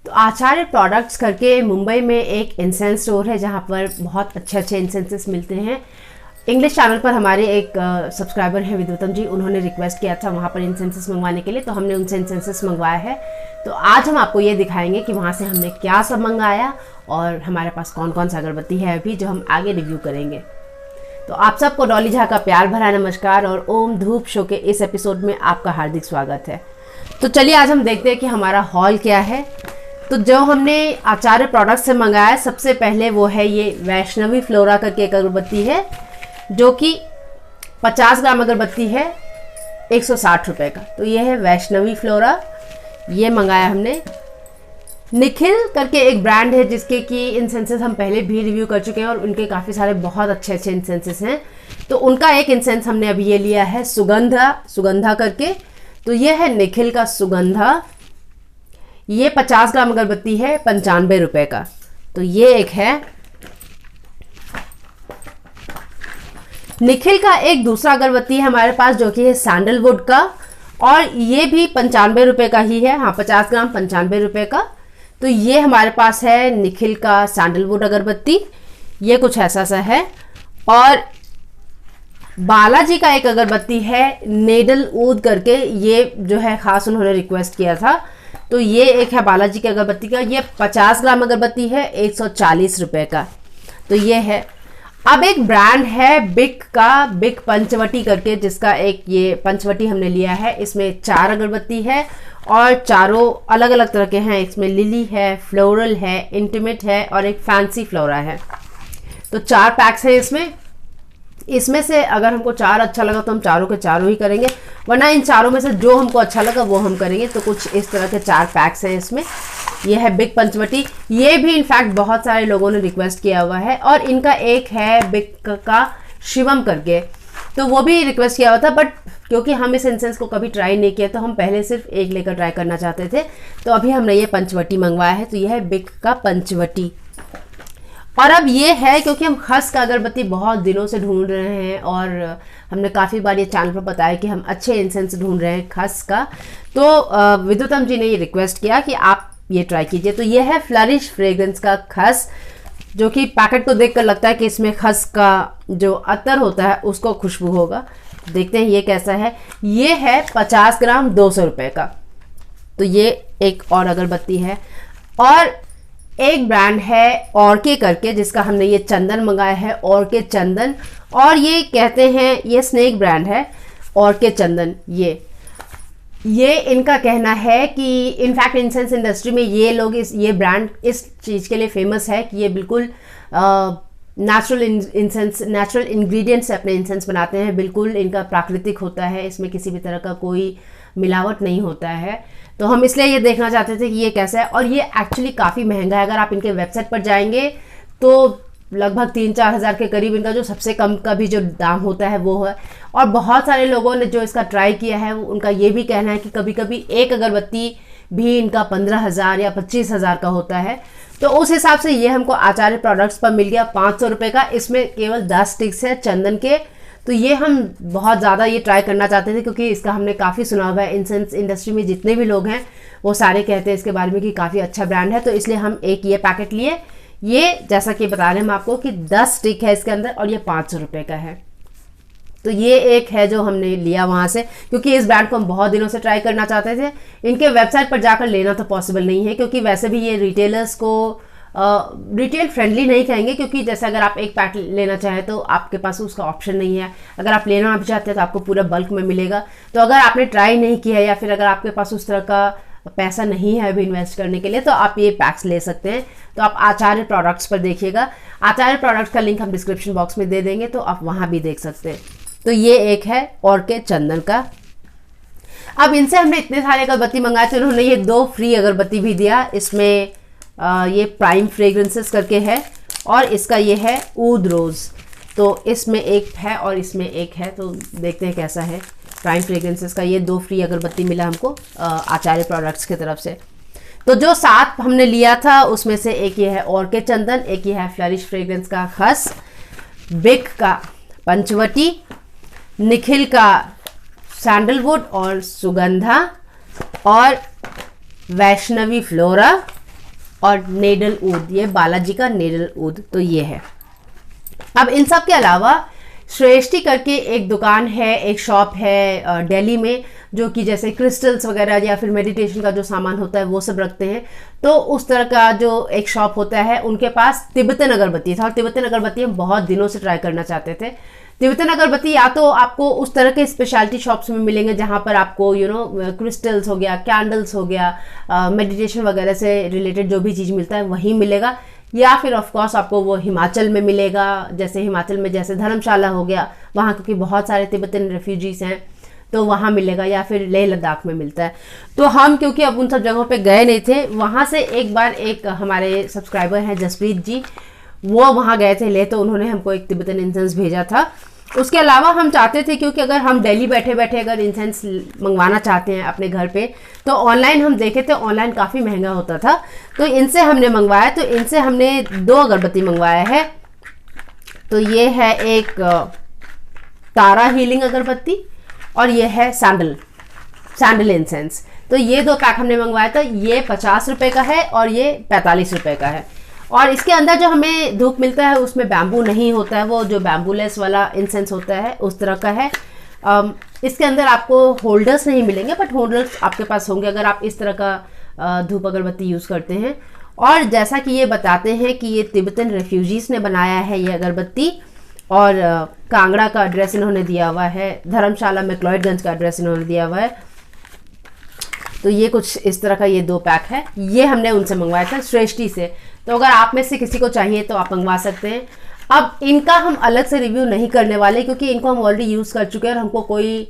तो आचार्य प्रोडक्ट्स करके मुंबई में एक इंसेंस स्टोर है जहाँ पर बहुत अच्छे अच्छे इंसेंसेस मिलते हैं। इंग्लिश चैनल पर हमारे एक सब्सक्राइबर हैं विद्युतम जी, उन्होंने रिक्वेस्ट किया था वहाँ पर इंसेंसेस मंगवाने के लिए, तो हमने उनसे इंसेंसेस मंगवाया है। तो आज हम आपको ये दिखाएंगे कि वहाँ से हमने क्या सब मंगाया और हमारे पास कौन कौन सा अगरबत्ती है अभी जो हम आगे रिव्यू करेंगे। तो आप सबको डॉली झा का प्यार भरा नमस्कार और ओम धूप शो के इस एपिसोड में आपका हार्दिक स्वागत है। तो चलिए आज हम देखते हैं कि हमारा हॉल क्या है। तो जो हमने आचार्य प्रोडक्ट से मंगाया सबसे पहले वो है ये वैष्णवी फ्लोरा करके एक अगरबत्ती है जो कि 50 ग्राम अगरबत्ती है 160 रुपये का। तो ये है वैष्णवी फ्लोरा, ये मंगाया हमने। निखिल करके एक ब्रांड है जिसके कि इंसेंसेस हम पहले भी रिव्यू कर चुके हैं और उनके काफ़ी सारे बहुत अच्छे अच्छे इंसेंसेस हैं। तो उनका एक इंसेंस हमने अभी ये लिया है सुगंधा करके। तो ये है निखिल का सुगंधा, ये 50 ग्राम अगरबत्ती है 95 रुपये का। तो ये एक है। निखिल का एक दूसरा अगरबत्ती है हमारे पास जो कि है सैंडलवुड का, और ये भी 95 रुपये का ही है। हाँ, 50 ग्राम 95 रुपये का। तो ये हमारे पास है निखिल का सैंडलवुड अगरबत्ती, ये कुछ ऐसा सा है। और बालाजी का एक अगरबत्ती है नेडल ऊद करके, ये जो है खास उन्होंने रिक्वेस्ट किया था। तो ये एक है बालाजी के अगरबत्ती का, ये 50 ग्राम अगरबत्ती है 140 रुपये का। तो ये है। अब एक ब्रांड है बिक का, बिक पंचवटी करके, जिसका एक ये पंचवटी हमने लिया है। इसमें 4 अगरबत्ती है और चारों अलग अलग तरह के हैं। इसमें लिली है, फ्लोरल है, इंटीमेट है और एक फैंसी फ्लोरा है। तो 4 पैक्स है इसमें से अगर हमको 4 अच्छा लगा तो हम चारों के चारों ही करेंगे, वरना इन चारों में से जो हमको अच्छा लगा वो हम करेंगे। तो कुछ इस तरह के 4 पैक्स हैं इसमें। ये है बिग पंचवटी, ये भी इनफैक्ट बहुत सारे लोगों ने रिक्वेस्ट किया हुआ है। और इनका एक है बिग का शिवम करके, तो वो भी रिक्वेस्ट किया हुआ था, बट क्योंकि हम इस इंसेंस को कभी ट्राई नहीं किया तो हम पहले सिर्फ एक लेकर ट्राई करना चाहते थे। तो अभी हमने ये पंचवटी मंगवाया है। तो ये है बिग का पंचवटी। और अब ये है क्योंकि हम खस का अगरबत्ती बहुत दिनों से ढूंढ रहे हैं और हमने काफ़ी बार ये चैनल पर बताया कि हम अच्छे इंसेंस ढूंढ रहे हैं खस का। तो विद्युतम जी ने ये रिक्वेस्ट किया कि आप ये ट्राई कीजिए। तो ये है फ्लरिश फ्रेग्रेंस का खस, जो कि पैकेट को देखकर लगता है कि इसमें खस का जो अतर होता है उसको खुशबू होगा। देखते हैं ये कैसा है। ये है 50 ग्राम 200 रुपये का। तो ये एक और अगरबत्ती है। और एक ब्रांड है ऑर्के करके, जिसका हमने ये चंदन मंगाया है, ऑर्के चंदन। और ये कहते हैं ये स्नेक ब्रांड है ऑर्के चंदन। ये इनका कहना है कि इनफैक्ट इंसेंस इंडस्ट्री में ये लोग ये ब्रांड इस चीज़ के लिए फेमस है कि ये बिल्कुल नेचुरल इंसेंस, नेचुरल इंग्रेडिएंट्स से अपने इंसेंस बनाते हैं। बिल्कुल इनका प्राकृतिक होता है, इसमें किसी भी तरह का कोई मिलावट नहीं होता है। तो हम इसलिए ये देखना चाहते थे कि ये कैसा है। और ये एक्चुअली काफ़ी महंगा है। अगर आप इनके वेबसाइट पर जाएंगे तो लगभग 3-4 हज़ार के करीब इनका जो सबसे कम का भी जो दाम होता है वो है। और बहुत सारे लोगों ने जो इसका ट्राई किया है उनका ये भी कहना है कि कभी कभी एक अगरबत्ती भी इनका 15,000 या 25,000 का होता है। तो उस हिसाब से ये हमको आचार्य प्रोडक्ट्स पर मिल गया 500 रुपये का। इसमें केवल 10 स्टिक्स है चंदन के। तो ये हम बहुत ज़्यादा ये ट्राई करना चाहते थे क्योंकि इसका हमने काफ़ी सुना हुआ है। इंसेंस इंडस्ट्री में जितने भी लोग हैं वो सारे कहते हैं इसके बारे में कि काफ़ी अच्छा ब्रांड है। तो इसलिए हम एक ये पैकेट लिए। ये जैसा कि बता रहे हैं हम आपको कि 10 स्टिक है इसके अंदर और ये 500 रुपये का है। तो ये एक है जो हमने लिया वहाँ से, क्योंकि इस ब्रांड को हम बहुत दिनों से ट्राई करना चाहते थे। इनके वेबसाइट पर जाकर लेना तो पॉसिबल नहीं है क्योंकि वैसे भी ये रिटेलर्स को रिटेल फ्रेंडली नहीं कहेंगे, क्योंकि जैसे अगर आप एक पैक लेना चाहें तो आपके पास उसका ऑप्शन नहीं है। अगर आप लेना भी चाहते हैं तो आपको पूरा बल्क में मिलेगा। तो अगर आपने ट्राई नहीं किया है या फिर अगर आपके पास उस तरह का पैसा नहीं है अभी इन्वेस्ट करने के लिए तो आप ये पैक्स ले सकते हैं। तो आप आचार्य प्रोडक्ट्स पर देखिएगा। आचार्य प्रोडक्ट्स का लिंक हम डिस्क्रिप्शन बॉक्स में दे देंगे, तो आप वहाँ भी देख सकते हैं। तो ये एक है ऑर्के चंदन का। अब इनसे हमने इतने सारे अगरबत्ती मंगाए थे, उन्होंने ये 2 फ्री अगरबत्ती भी दिया। इसमें ये प्राइम फ्रेग्रेंसेस करके है और इसका ये है ऊद रोज़। तो इसमें एक है और इसमें एक है, तो देखते हैं कैसा है। प्राइम फ्रेग्रेंसेस का ये 2 फ्री अगरबत्ती मिला हमको आचार्य प्रोडक्ट्स की तरफ से। तो जो 7 हमने लिया था उसमें से एक ये है ऑर्के चंदन, एक ये है फ्लरिश फ्रेग्रेंस का खस, बिक का पंचवटी, निखिल का सैंडलवुड और सुगंधा, और वैष्णवी फ्लोरा, और नेडल ऊद, ये बालाजी का नेडल ऊद, तो ये है। अब इन सब के अलावा श्रेष्ठी करके एक दुकान है, एक शॉप है दिल्ली में, जो कि जैसे क्रिस्टल्स वगैरह या फिर मेडिटेशन का जो सामान होता है वो सब रखते हैं। तो उस तरह का जो एक शॉप होता है, उनके पास तिब्बतन अगरबत्ती था और तिब्बतन अगरबत्ती हम बहुत दिनों से ट्राई करना चाहते थे। तिब्बतन अगरबत्ती या तो आपको उस तरह के स्पेशलिटी शॉप्स में मिलेंगे जहाँ पर आपको क्रिस्टल्स हो गया, कैंडल्स हो गया, मेडिटेशन वगैरह से रिलेटेड जो भी चीज़ मिलता है वहीं मिलेगा, या फिर ऑफ कोर्स आपको वो हिमाचल में मिलेगा। जैसे हिमाचल में जैसे धर्मशाला हो गया, वहाँ क्योंकि बहुत सारे तिब्बतन रेफ्यूजीज हैं तो वहाँ मिलेगा, या फिर लेह लद्दाख में मिलता है। तो हम क्योंकि अब उन सब जगहों पे गए नहीं थे, वहाँ से एक बार एक हमारे सब्सक्राइबर हैं जसप्रीत जी, वो वहाँ गए थे ले, तो उन्होंने हमको एक तिब्बतन इंसेंस भेजा था। उसके अलावा हम चाहते थे, क्योंकि अगर हम दिल्ली बैठे बैठे अगर इंसेंस मंगवाना चाहते हैं अपने घर पे, तो ऑनलाइन हम देखे थे, ऑनलाइन काफ़ी महंगा होता था, तो इनसे हमने मंगवाया। तो इनसे हमने 2 अगरबत्ती मंगवाया है। तो ये है एक तारा हीलिंग अगरबत्ती और ये है सैंडल इंसेंस। तो ये 2 पैक हमने मंगवाया था। ये 50 रुपये का है और ये 45 रुपये का है। और इसके अंदर जो हमें धूप मिलता है उसमें बैम्बू नहीं होता है, वो जो बैम्बूलेस वाला इंसेंस होता है उस तरह का है। इसके अंदर आपको होल्डर्स नहीं मिलेंगे, बट होल्डर्स आपके पास होंगे अगर आप इस तरह का धूप अगरबत्ती यूज़ करते हैं। और जैसा कि ये बताते हैं कि ये तिब्बतन रेफ्यूजीज़ ने बनाया है ये अगरबत्ती, और कांगड़ा का एड्रेस इन्होंने दिया हुआ है, धर्मशाला मैक्लोडगंज का एड्रेस इन्होंने दिया हुआ है। तो ये कुछ इस तरह का ये 2 पैक है, ये हमने उनसे मंगवाया था श्रेष्ठी से। तो अगर आप में से किसी को चाहिए तो आप मंगवा सकते हैं। अब इनका हम अलग से रिव्यू नहीं करने वाले, क्योंकि इनको हम ऑलरेडी यूज़ कर चुके हैं और हमको कोई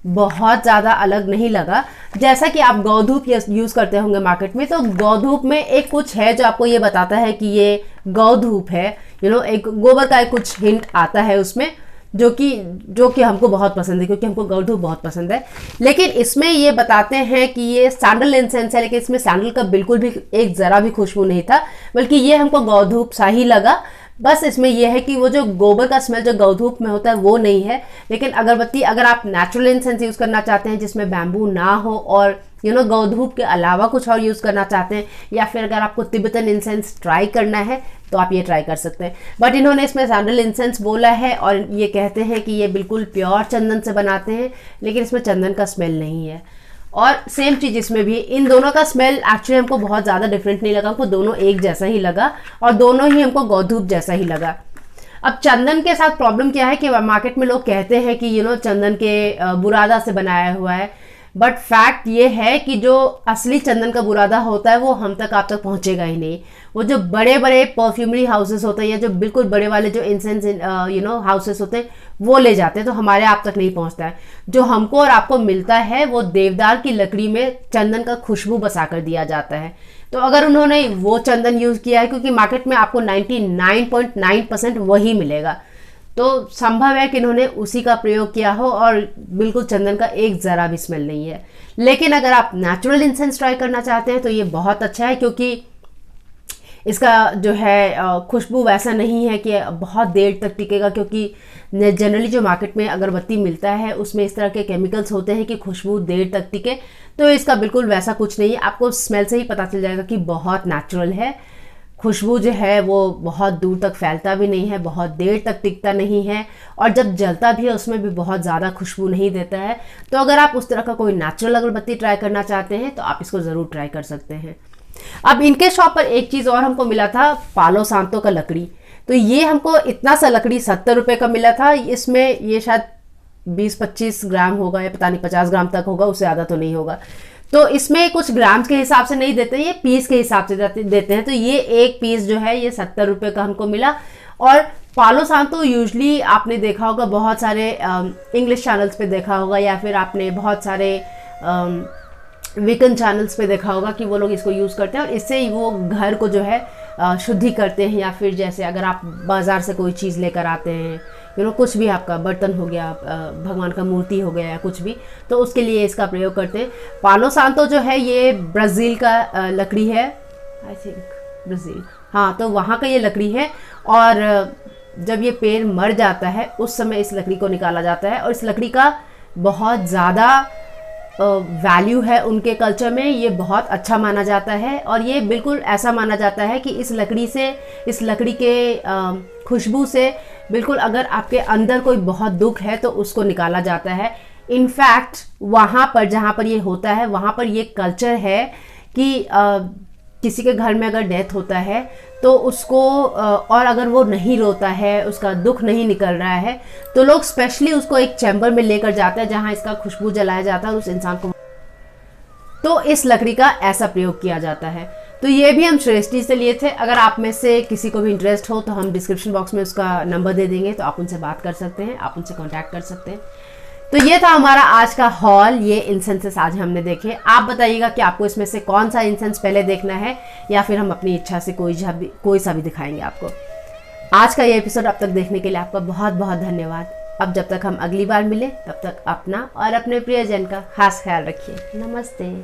बहुत ज़्यादा अलग नहीं लगा। जैसा कि आप गौधूप यूज़ करते होंगे मार्केट में, तो गौधूप में एक कुछ है जो आपको ये बताता है कि ये गौधूप है, एक गोबर का एक कुछ हिंट आता है उसमें, जो कि हमको बहुत पसंद है, क्योंकि हमको गौधूप बहुत पसंद है। लेकिन इसमें ये बताते हैं कि ये सैंडल इंसेंस है, लेकिन इसमें सैंडल का बिल्कुल भी एक ज़रा भी खुशबू नहीं था, बल्कि ये हमको गौधूप सा ही लगा। बस इसमें यह है कि वो जो गोबर का स्मेल जो गौधूप में होता है वो नहीं है। लेकिन अगरबत्ती अगर आप नेचुरल इंसेंस यूज़ करना चाहते हैं जिसमें बैम्बू ना हो, और गौधूप के अलावा कुछ और यूज़ करना चाहते हैं, या फिर अगर आपको तिब्बतन इंसेंस ट्राई करना है तो आप ये ट्राई कर सकते हैं। बट इन्होंने इसमें सैंडल इंसेंस बोला है और ये कहते हैं कि ये बिल्कुल प्योर चंदन से बनाते हैं, लेकिन इसमें चंदन का स्मेल नहीं है। और सेम चीज़ इसमें भी, इन दोनों का स्मेल एक्चुअली हमको बहुत ज़्यादा डिफरेंट नहीं लगा, हमको दोनों एक जैसा ही लगा और दोनों ही हमको गौधूप जैसा ही लगा। अब चंदन के साथ प्रॉब्लम क्या है कि मार्केट में लोग कहते हैं कि चंदन के बुरादा से बनाया हुआ है, बट फैक्ट ये है कि जो असली चंदन का बुरादा होता है वो हम तक आप तक पहुंचेगा ही नहीं। वो जो बड़े बड़े परफ्यूमरी हाउसेस होते हैं, या जो बिल्कुल बड़े वाले जो इंसेंस हाउसेस होते हैं, वो ले जाते हैं, तो हमारे आप तक नहीं पहुंचता है। जो हमको और आपको मिलता है वो देवदार की लकड़ी में चंदन का खुशबू बसा कर दिया जाता है। तो अगर उन्होंने वो चंदन यूज़ किया है, क्योंकि मार्केट में आपको 99.9% वही मिलेगा, तो संभव है कि इन्होंने उसी का प्रयोग किया हो और बिल्कुल चंदन का एक ज़रा भी स्मेल नहीं है। लेकिन अगर आप नेचुरल इंसेंस ट्राई करना चाहते हैं तो ये बहुत अच्छा है, क्योंकि इसका जो है खुशबू वैसा नहीं है कि बहुत देर तक टिकेगा, क्योंकि जनरली जो मार्केट में अगरबत्ती मिलता है उसमें इस तरह के केमिकल्स होते हैं कि खुशबू देर तक टिके। तो इसका बिल्कुल वैसा कुछ नहीं है, आपको स्मेल से ही पता चल जाएगा कि बहुत नेचुरल है। खुशबू जो है वो बहुत दूर तक फैलता भी नहीं है, बहुत देर तक टिकता नहीं है, और जब जलता भी है उसमें भी बहुत ज़्यादा खुशबू नहीं देता है। तो अगर आप उस तरह का कोई नेचुरल अगरबत्ती ट्राई करना चाहते हैं तो आप इसको ज़रूर ट्राई कर सकते हैं। अब इनके शॉप पर एक चीज़ और हमको मिला था, पालो सांतो का लकड़ी। तो ये हमको इतना सा लकड़ी 70 रुपये का मिला था। इसमें ये शायद 20-25 ग्राम होगा, या पता नहीं 50 ग्राम तक होगा, उससे ज़्यादा तो नहीं होगा। तो इसमें कुछ ग्राम्स के हिसाब से नहीं देते, ये पीस के हिसाब से देते हैं। तो ये एक पीस जो है ये 70 रुपये का हमको मिला। और पालो सांतो यूजली आपने देखा होगा, बहुत सारे इंग्लिश चैनल्स पे देखा होगा, या फिर आपने बहुत सारे वीकन चैनल्स पे देखा होगा कि वो लोग इसको यूज़ करते हैं, और इससे वो घर को जो है शुद्धि करते हैं। या फिर जैसे अगर आप बाज़ार से कोई चीज़ लेकर आते हैं, कुछ भी आपका बर्तन हो गया, भगवान का मूर्ति हो गया या कुछ भी, तो उसके लिए इसका प्रयोग करते हैं। पालो सांतो जो है ये ब्राज़ील का लकड़ी है, आई थिंक ब्राज़ील, हाँ, तो वहाँ का ये लकड़ी है। और जब ये पेड़ मर जाता है उस समय इस लकड़ी को निकाला जाता है, और इस लकड़ी का बहुत ज़्यादा वैल्यू है उनके कल्चर में, ये बहुत अच्छा माना जाता है। और ये बिल्कुल ऐसा माना जाता है कि इस लकड़ी के खुशबू से बिल्कुल अगर आपके अंदर कोई बहुत दुख है तो उसको निकाला जाता है। इनफैक्ट वहाँ पर जहाँ पर ये होता है वहाँ पर ये कल्चर है कि किसी के घर में अगर डेथ होता है तो उसको और अगर वो नहीं रोता है, उसका दुख नहीं निकल रहा है, तो लोग स्पेशली उसको एक चैम्बर में लेकर जाते हैं जहाँ इसका खुशबू जलाया जाता है और उस इंसान को, तो इस लकड़ी का ऐसा प्रयोग किया जाता है। तो ये भी हम श्रेष्ठी से लिए थे। अगर आप में से किसी को भी इंटरेस्ट हो तो हम डिस्क्रिप्शन बॉक्स में उसका नंबर दे देंगे, तो आप उनसे बात कर सकते हैं, आप उनसे कॉन्टैक्ट कर सकते हैं। तो ये था हमारा आज का हॉल, ये इंसेंसेस आज हमने देखे। आप बताइएगा कि आपको इसमें से कौन सा इंसेंस पहले देखना है, या फिर हम अपनी इच्छा से कोई सा भी दिखाएंगे आपको। आज का ये एपिसोड अब तक देखने के लिए आपका बहुत बहुत धन्यवाद। अब जब तक हम अगली बार मिले तब तक अपना और अपने प्रियजन का खास ख्याल रखिए। नमस्ते।